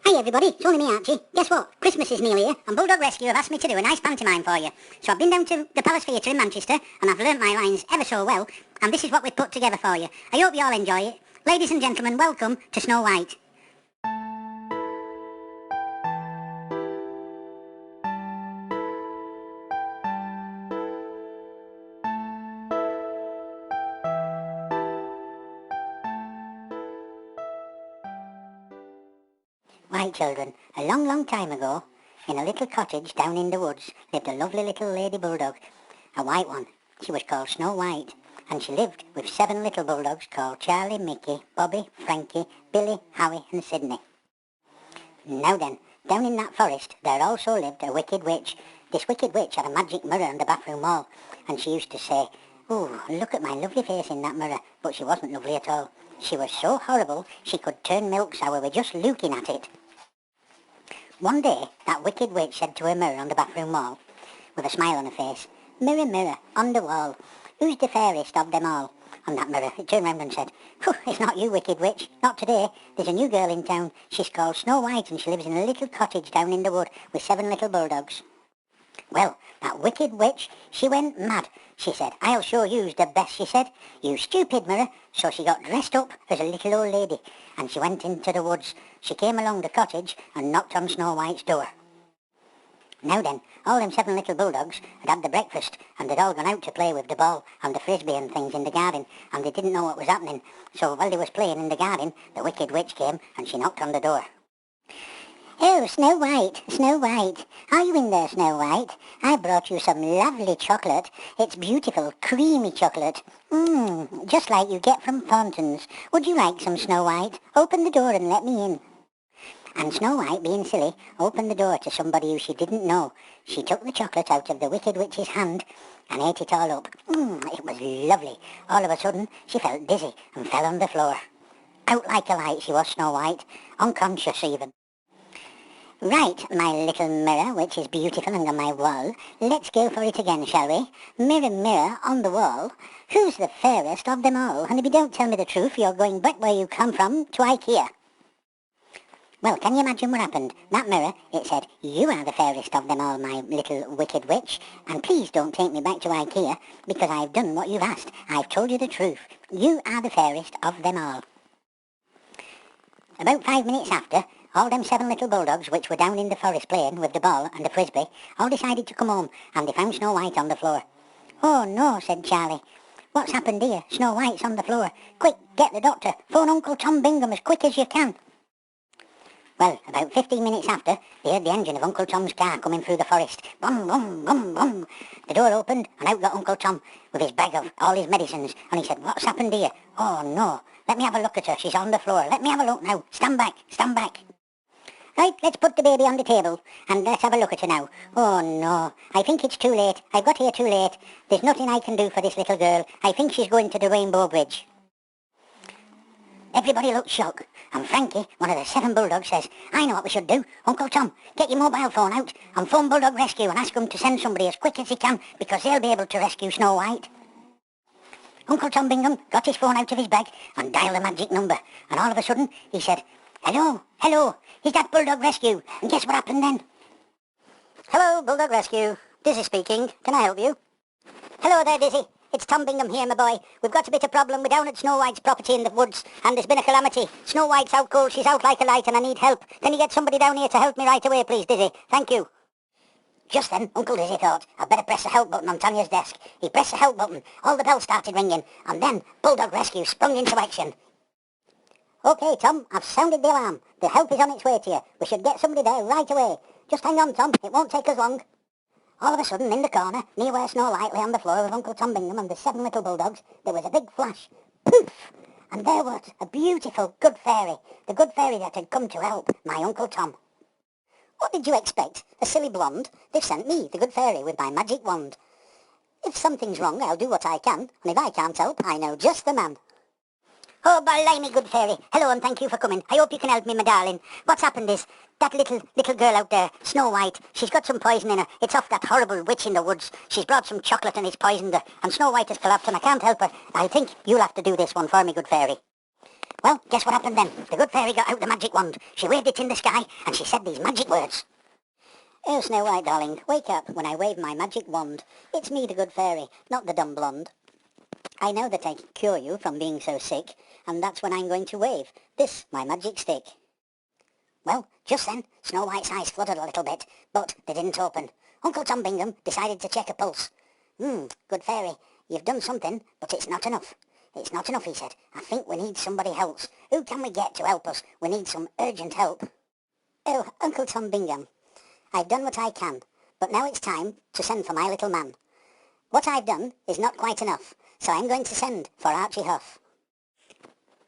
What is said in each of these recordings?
Hey everybody, it's only me Archie. Guess what? Christmas is nearly here and Bulldog Rescue have asked me to do a nice pantomime for you. So I've been down to the Palace Theatre in Manchester and I've learnt my lines ever so well and this is what we've put together for you. I hope you all enjoy it. Ladies and gentlemen, welcome to Snow White. Right children, a long, long time ago, in a little cottage down in the woods, lived a lovely little lady bulldog, a white one. She was called Snow White, and she lived with 7 little bulldogs called Charlie, Mickey, Bobby, Frankie, Billy, Howie and Sydney. Now then, down in that forest there also lived a wicked witch. This wicked witch had a magic mirror on the bathroom wall, and she used to say, "Ooh, look at my lovely face in that mirror," but she wasn't lovely at all. She was so horrible she could turn milk sour with just looking at it. One day, that wicked witch said to her mirror on the bathroom wall, with a smile on her face, "Mirror, mirror, on the wall, who's the fairest of them all?" On that mirror, it turned round and said, "It's not you, wicked witch, not today. There's a new girl in town. She's called Snow White and she lives in a little cottage down in the wood with 7 little bulldogs." Well, that wicked witch, she went mad. She said, "I'll show you's the best," she said, "you stupid mirror." So she got dressed up as a little old lady and she went into the woods. She came along the cottage and knocked on Snow White's door. Now then, all them 7 little bulldogs had had the breakfast and they'd all gone out to play with the ball and the frisbee and things in the garden and they didn't know what was happening. So while they was playing in the garden, the wicked witch came and she knocked on the door. "Oh, Snow White, Snow White, are you in there, Snow White? I brought you some lovely chocolate. It's beautiful, creamy chocolate. Just like you get from fountains. Would you like some, Snow White? Open the door and let me in." And Snow White, being silly, opened the door to somebody who she didn't know. She took the chocolate out of the wicked witch's hand and ate it all up. It was lovely. All of a sudden, she felt dizzy and fell on the floor. Out like a light she was, Snow White, unconscious even. "Right, my little mirror, which is beautiful and on my wall, let's go for it again, shall we? Mirror, mirror, on the wall, who's the fairest of them all? And if you don't tell me the truth, you're going back where you come from, to IKEA." Well, can you imagine what happened? That mirror, it said, "You are the fairest of them all, my little wicked witch, and please don't take me back to IKEA, because I've done what you've asked. I've told you the truth. You are the fairest of them all." About 5 minutes after, all them 7 little bulldogs, which were down in the forest playing with the ball and the frisbee, all decided to come home, and they found Snow White on the floor. "Oh no," said Charlie. "What's happened here? Snow White's on the floor. Quick, get the doctor. Phone Uncle Tom Bingham as quick as you can." Well, about 15 minutes after, they heard the engine of Uncle Tom's car coming through the forest. Bum, bum, bum, bum. The door opened, and out got Uncle Tom with his bag of all his medicines, and he said, "What's happened here? Oh no, let me have a look at her. She's on the floor. Let me have a look now. Stand back, stand back. Right, let's put the baby on the table, and let's have a look at her now. Oh no, I think it's too late. I got here too late. There's nothing I can do for this little girl. I think she's going to the Rainbow Bridge." Everybody looked shocked, and Frankie, one of the 7 bulldogs, says, "I know what we should do. Uncle Tom, get your mobile phone out and phone Bulldog Rescue and ask them to send somebody as quick as he can, because they'll be able to rescue Snow White." Uncle Tom Bingham got his phone out of his bag and dialed the magic number, and all of a sudden he said, "Hello, hello, is that Bulldog Rescue?" And guess what happened then? "Hello, Bulldog Rescue. Dizzy speaking. Can I help you?" "Hello there, Dizzy. It's Tom Bingham here, my boy. We've got a bit of problem. We're down at Snow White's property in the woods, and there's been a calamity. Snow White's out cold. She's out like a light, and I need help. Can you get somebody down here to help me right away, please, Dizzy? Thank you." Just then, Uncle Dizzy thought, "I'd better press the help button on Tanya's desk." He pressed the help button. All the bells started ringing, and then Bulldog Rescue sprung into action. "Okay, Tom, I've sounded the alarm. The help is on its way to you. We should get somebody there right away. Just hang on, Tom. It won't take us long." All of a sudden, in the corner, near where Snow White lay on the floor with Uncle Tom Bingham and the 7 little bulldogs, there was a big flash. Poof! And there was a beautiful good fairy, the good fairy that had come to help my Uncle Tom. What did you expect? A silly blonde? They've sent me, the good fairy, with my magic wand. If something's wrong, I'll do what I can, and if I can't help, I know just the man. "Oh, blimey, good fairy. Hello, and thank you for coming. I hope you can help me, my darling. What's happened is, that little girl out there, Snow White, she's got some poison in her. It's off that horrible witch in the woods. She's brought some chocolate and it's poisoned her, and Snow White has collapsed and I can't help her. I think you'll have to do this one for me, good fairy." Well, guess what happened then? The good fairy got out the magic wand. She waved it in the sky, and she said these magic words. Oh, Snow White, darling, wake up when I wave my magic wand. It's me, the good fairy, not the dumb blonde. I know that I can cure you from being so sick, and that's when I'm going to wave this, my magic stick. Well, just then, Snow White's eyes fluttered a little bit, but they didn't open. Uncle Tom Bingham decided to check a pulse. Good fairy, you've done something, but it's not enough. It's not enough, he said. I think we need somebody else. Who can we get to help us? We need some urgent help. Oh, Uncle Tom Bingham, I've done what I can, but now it's time to send for my little man. What I've done is not quite enough, so I'm going to send for Archie Huff.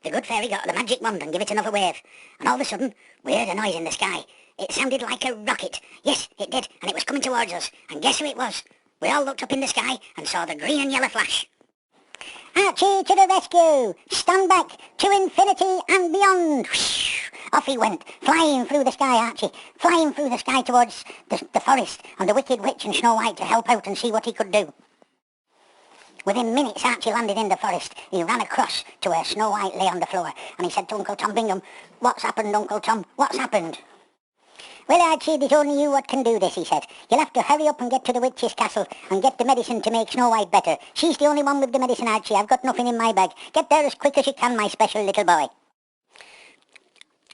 The good fairy got the magic wand and gave it another wave, and all of a sudden we heard a noise in the sky. It sounded like a rocket. Yes, it did, and it was coming towards us. And guess who it was? We all looked up in the sky and saw the green and yellow flash. Archie to the rescue! Stand back to infinity and beyond! Whoosh! Off he went, flying through the sky, Archie, flying through the sky towards the forest and the Wicked Witch and Snow White to help out and see what he could do. Within minutes, Archie landed in the forest. He ran across to where Snow White lay on the floor, and he said to Uncle Tom Bingham, "What's happened, Uncle Tom? What's happened?" "Well, Archie, there's only you what can do this," he said. "You'll have to hurry up and get to the witch's castle and get the medicine to make Snow White better. She's the only one with the medicine, Archie. I've got nothing in my bag. Get there as quick as you can, my special little boy."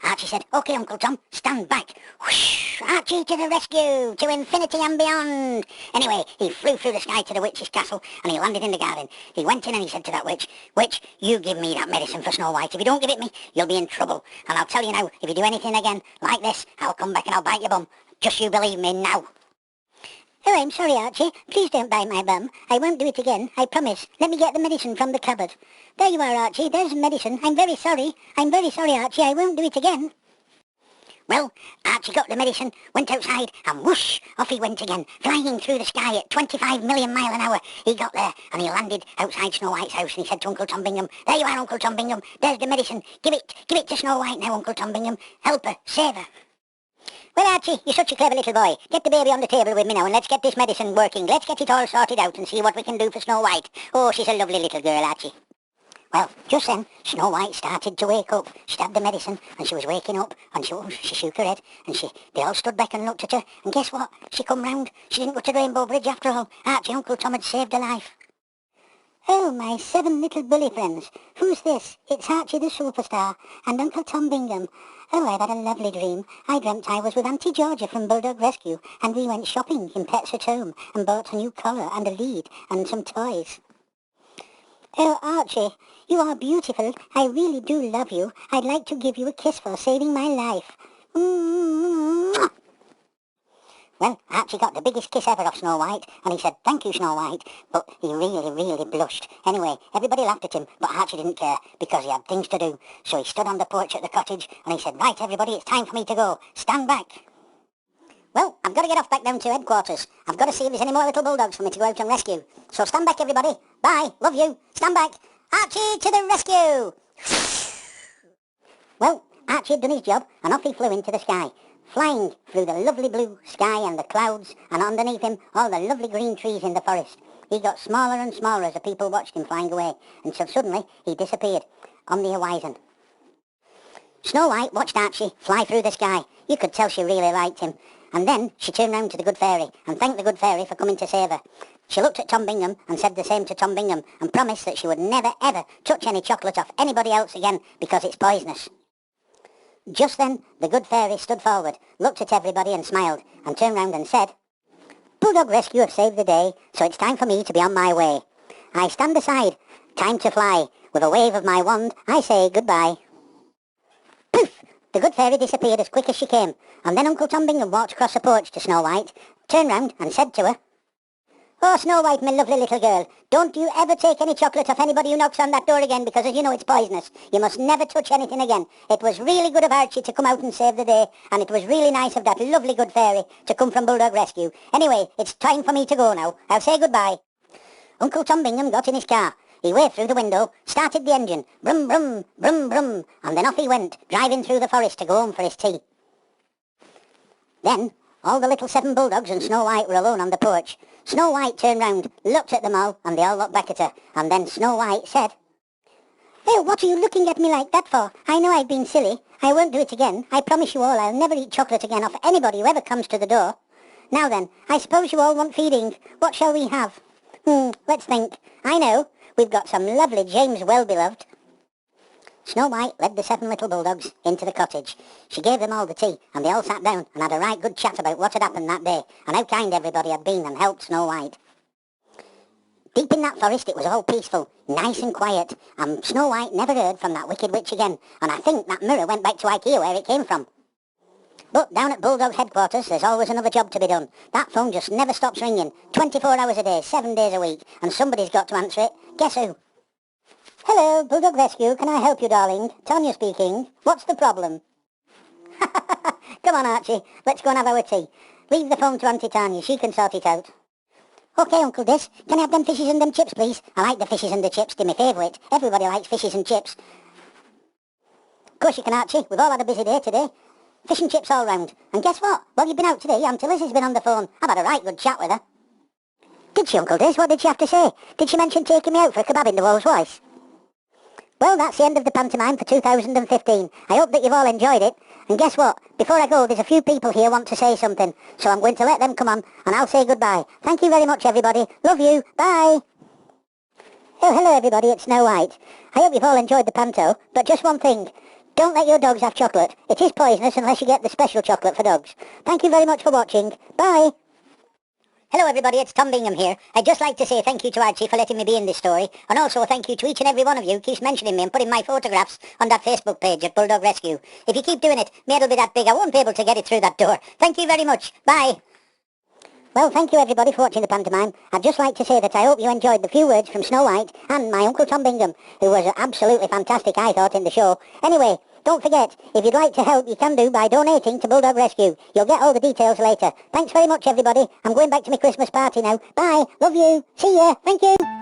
Archie said, "OK, Uncle Tom, stand back." Whoosh! Archie to the rescue, to infinity and beyond. Anyway, he flew through the sky to the witch's castle, and he landed in the garden. He went in and he said to that witch, "Witch, you give me that medicine for Snow White. If you don't give it me, you'll be in trouble. And I'll tell you now, if you do anything again like this, I'll come back and I'll bite your bum. Just you believe me now." "Oh, I'm sorry, Archie. Please don't bite my bum. I won't do it again, I promise. Let me get the medicine from the cupboard." "There you are, Archie. There's the medicine. I'm very sorry. I'm very sorry, Archie. I won't do it again." Well, Archie got the medicine, went outside, and whoosh, off he went again, flying through the sky at 25 million miles an hour. He got there, and he landed outside Snow White's house, and he said to Uncle Tom Bingham, "There you are, Uncle Tom Bingham. There's the medicine. Give it to Snow White now, Uncle Tom Bingham. Help her, save her." "Well, Archie, you're such a clever little boy. Get the baby on the table with me now, and let's get this medicine working. Let's get it all sorted out and see what we can do for Snow White. Oh, she's a lovely little girl, Archie." Well, just then, Snow White started to wake up. She'd had the medicine, and she was waking up, and she shook her head, and they all stood back and looked at her, and guess what? She come round. She didn't go to Rainbow Bridge after all. Archie, Uncle Tom had saved her life. "Oh, my 7 little bully friends. Who's this? It's Archie the superstar, and Uncle Tom Bingham. Oh, I've had a lovely dream. I dreamt I was with Auntie Georgia from Bulldog Rescue, and we went shopping in Pets at Home, and bought a new collar and a lead, and some toys." "Oh, Archie, you are beautiful. I really do love you. I'd like to give you a kiss for saving my life." Mwah! Well, Archie got the biggest kiss ever off Snow White, and he said, "Thank you, Snow White," but he really, really blushed. Anyway, everybody laughed at him, but Archie didn't care, because he had things to do. So he stood on the porch at the cottage, and he said, "Right, everybody, it's time for me to go. Stand back." "Well, I've got to get off back down to headquarters. I've got to see if there's any more little bulldogs for me to go out and rescue. So stand back, everybody. Bye. Love you. Stand back. Archie to the rescue!" Well, Archie had done his job, and off he flew into the sky, flying through the lovely blue sky and the clouds, and underneath him all the lovely green trees in the forest. He got smaller and smaller as the people watched him flying away, until suddenly he disappeared on the horizon. Snow White watched Archie fly through the sky. You could tell she really liked him. And then she turned round to the good fairy and thanked the good fairy for coming to save her. She looked at Tom Bingham and said the same to Tom Bingham and promised that she would never ever touch any chocolate off anybody else again because it's poisonous. Just then the good fairy stood forward, looked at everybody and smiled, and turned round and said, "Bulldog Rescue have saved the day, so it's time for me to be on my way. I stand aside, time to fly. With a wave of my wand, I say goodbye." Poof! The good fairy disappeared as quick as she came, and then Uncle Tom Bingham walked across the porch to Snow White, turned round and said to her, "Oh, Snow White, my lovely little girl, don't you ever take any chocolate off anybody who knocks on that door again, because as you know it's poisonous. You must never touch anything again. It was really good of Archie to come out and save the day, and it was really nice of that lovely good fairy to come from Bulldog Rescue. Anyway, it's time for me to go now. I'll say goodbye." Uncle Tom Bingham got in his car. He waved through the window, started the engine, brum, brum, brum, brum, and then off he went, driving through the forest to go home for his tea. Then all the little 7 bulldogs and Snow White were alone on the porch. Snow White turned round, looked at them all, and they all looked back at her, and then Snow White said, Oh, what are you looking at me like that for? I know I've been silly. I won't do it again. I promise you all I'll never eat chocolate again off anybody who ever comes to the door. Now then, I suppose you all want feeding. What shall we have? Let's think. I know. We've got some lovely James Well-beloved. Snow White led the 7 little bulldogs into the cottage. She gave them all the tea, and they all sat down and had a right good chat about what had happened that day, and how kind everybody had been and helped Snow White. Deep in that forest it was all peaceful, nice and quiet, and Snow White never heard from that wicked witch again, and I think that mirror went back to IKEA where it came from. But down at Bulldog's headquarters there's always another job to be done. That phone just never stops ringing, 24 hours a day, 7 days a week, and somebody's got to answer it. Guess who? Hello, Bulldog Rescue, can I help you, darling? Tanya speaking. What's the problem? Come on, Archie, let's go and have our tea. Leave the phone to Auntie Tanya, she can sort it out. OK, Uncle Dis, can I have them fishes and them chips, please? I like the fishes and the chips, they're my favourite. Everybody likes fishes and chips. Of course you can, Archie, we've all had a busy day today. Fish and chips all round. And guess what? While you've been out today, Auntie Lizzie's been on the phone. I've had a right good chat with her. Did she, Uncle Dis? What did she have to say? Did she mention taking me out for a kebab in the Rolls-Royce? Well, that's the end of the pantomime for 2015. I hope that you've all enjoyed it. And guess what? Before I go, there's a few people here want to say something. So I'm going to let them come on, and I'll say goodbye. Thank you very much, everybody. Love you. Bye. Oh, hello, everybody. It's Snow White. I hope you've all enjoyed the panto. But just one thing. Don't let your dogs have chocolate. It is poisonous unless you get the special chocolate for dogs. Thank you very much for watching. Bye. Hello everybody, it's Tom Bingham here. I'd just like to say thank you to Archie for letting me be in this story, and also thank you to each and every one of you who keeps mentioning me and putting my photographs on that Facebook page at Bulldog Rescue. If you keep doing it, may it'll be that big I won't be able to get it through that door. Thank you very much. Bye. Well, thank you everybody for watching the pantomime. I'd just like to say that I hope you enjoyed the few words from Snow White and my Uncle Tom Bingham, who was absolutely fantastic, I thought, in the show. Anyway, don't forget, if you'd like to help, you can do by donating to Bulldog Rescue. You'll get all the details later. Thanks very much, everybody. I'm going back to my Christmas party now. Bye. Love you. See ya. Thank you.